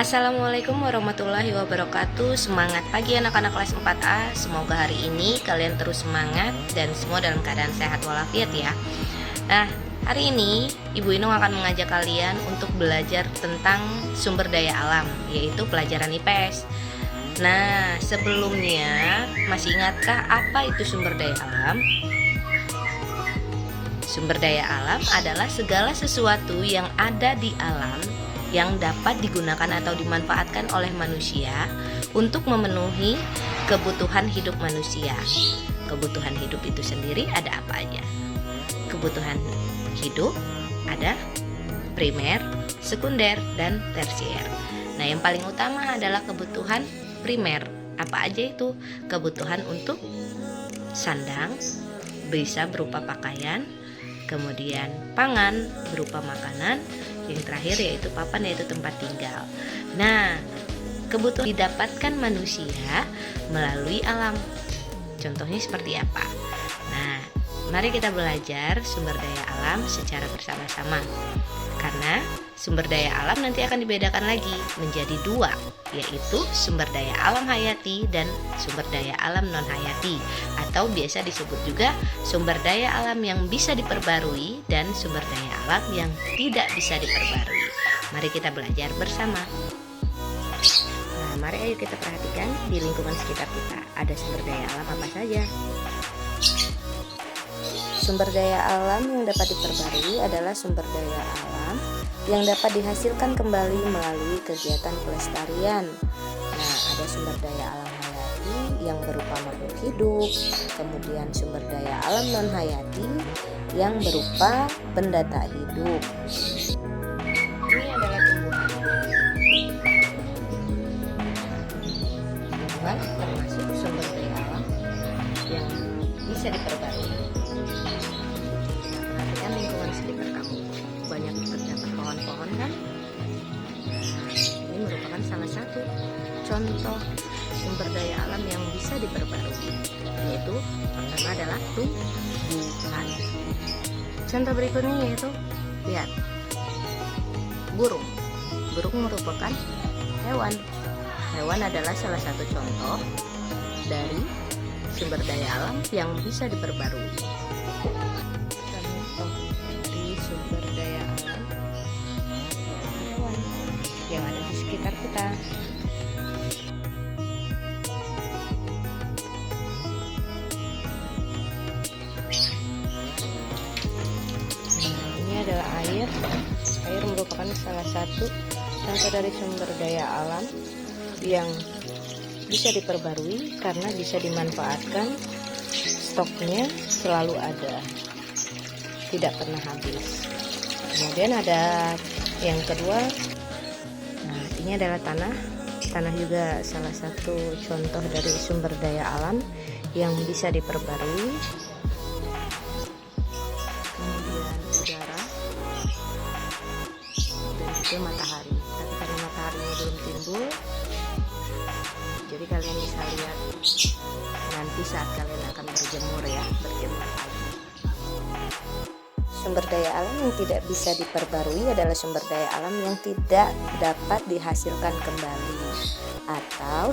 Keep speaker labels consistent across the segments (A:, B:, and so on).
A: Assalamualaikum warahmatullahi wabarakatuh. Semangat pagi anak-anak kelas 4A. Semoga hari ini kalian terus semangat dan semua dalam keadaan sehat walafiat ya. Nah, hari ini Ibu Inung akan mengajak kalian untuk belajar tentang sumber daya alam, yaitu pelajaran IPS. Nah, sebelumnya masih ingatkah apa itu sumber daya alam? Sumber daya alam adalah segala sesuatu yang ada di alam yang dapat digunakan atau dimanfaatkan oleh manusia untuk memenuhi kebutuhan hidup manusia. Kebutuhan hidup itu sendiri ada apa aja? Kebutuhan hidup ada primer, sekunder, dan tersier. Nah, yang paling utama adalah kebutuhan primer. Apa aja itu? Kebutuhan untuk sandang, bisa berupa pakaian, kemudian pangan berupa makanan, yang terakhir yaitu papan, yaitu tempat tinggal. Nah, kebutuhan didapatkan manusia melalui alam. Contohnya seperti apa? Nah, mari kita belajar sumber daya alam secara bersama-sama. Karena sumber daya alam nanti akan dibedakan lagi menjadi dua, yaitu sumber daya alam hayati dan sumber daya alam non hayati, atau biasa disebut juga sumber daya alam yang bisa diperbarui dan sumber daya alam yang tidak bisa diperbarui. Mari kita belajar bersama. Nah, mari ayo kita perhatikan di lingkungan sekitar kita ada sumber daya alam apa saja. Sumber daya alam yang dapat diperbarui adalah sumber daya alam yang dapat dihasilkan kembali melalui kegiatan pelestarian. Nah, ada sumber daya alam hayati yang berupa makhluk hidup, kemudian sumber daya alam non hayati yang berupa benda tak hidup. Ini adalah tumbuhan. Tumbuhan termasuk sumber daya alam yang bisa diperbarui. Perhatikan lingkungan sekitar kamu, banyak terdapat pohon-pohon kan? Ini merupakan salah satu contoh sumber daya alam yang bisa diperbarui, yaitu pertama adalah tumbuhan. Contoh berikutnya yaitu, lihat, burung. Burung merupakan hewan. Hewan adalah salah satu contoh dari sumber daya alam yang bisa diperbarui. Contoh dari sumber daya alam hewan yang ada di sekitar kita. Nah, ini adalah air. Air merupakan salah satu contoh dari sumber daya alam yang bisa diperbarui karena bisa dimanfaatkan, stoknya selalu ada, tidak pernah habis. Kemudian ada yang kedua, nah ini adalah tanah. Tanah juga salah satu contoh dari sumber daya alam yang bisa diperbarui. Kemudian udara dan juga matahari. Tapi karena mataharinya belum timbul, jadi kalian bisa lihat nanti saat kalian akan berjemur ya, berjemur pagi. Sumber daya alam yang tidak bisa diperbarui adalah sumber daya alam yang tidak dapat dihasilkan kembali, atau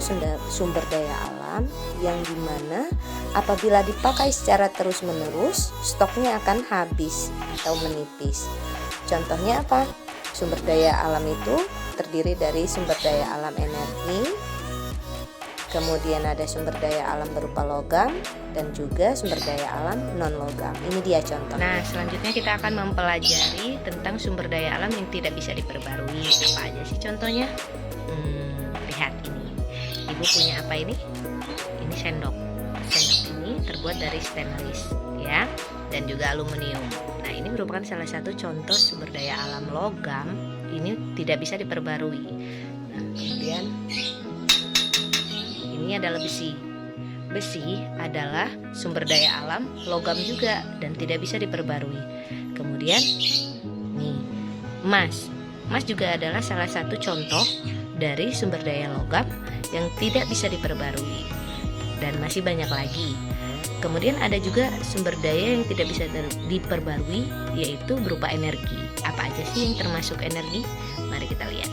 A: sumber daya alam yang dimana apabila dipakai secara terus-menerus, stoknya akan habis atau menipis. Contohnya apa? Sumber daya alam itu terdiri dari sumber daya alam energi, kemudian ada sumber daya alam berupa logam, dan juga sumber daya alam non logam. Ini dia contoh. Nah, selanjutnya kita akan mempelajari tentang sumber daya alam yang tidak bisa diperbarui. Apa aja sih contohnya? Lihat ini. Ibu punya apa ini? Ini sendok. Sendok ini terbuat dari stainless ya, dan juga aluminium. Nah, ini merupakan salah satu contoh sumber daya alam logam. Ini tidak bisa diperbarui. Nah, kemudian ini adalah besi. Besi adalah sumber daya alam logam juga dan tidak bisa diperbarui. Kemudian nih, emas. Emas juga adalah salah satu contoh dari sumber daya logam yang tidak bisa diperbarui. Dan masih banyak lagi. Kemudian ada juga sumber daya yang tidak bisa diperbarui, yaitu berupa energi. Apa aja sih yang termasuk energi? Mari kita lihat.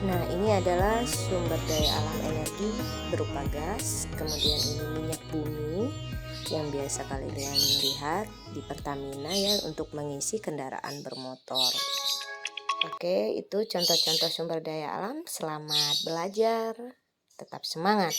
A: Nah, ini adalah sumber daya alam energi berupa gas, kemudian ini minyak bumi yang biasa kalian lihat di Pertamina ya untuk mengisi kendaraan bermotor. Oke, itu contoh-contoh sumber daya alam. Selamat belajar, tetap semangat.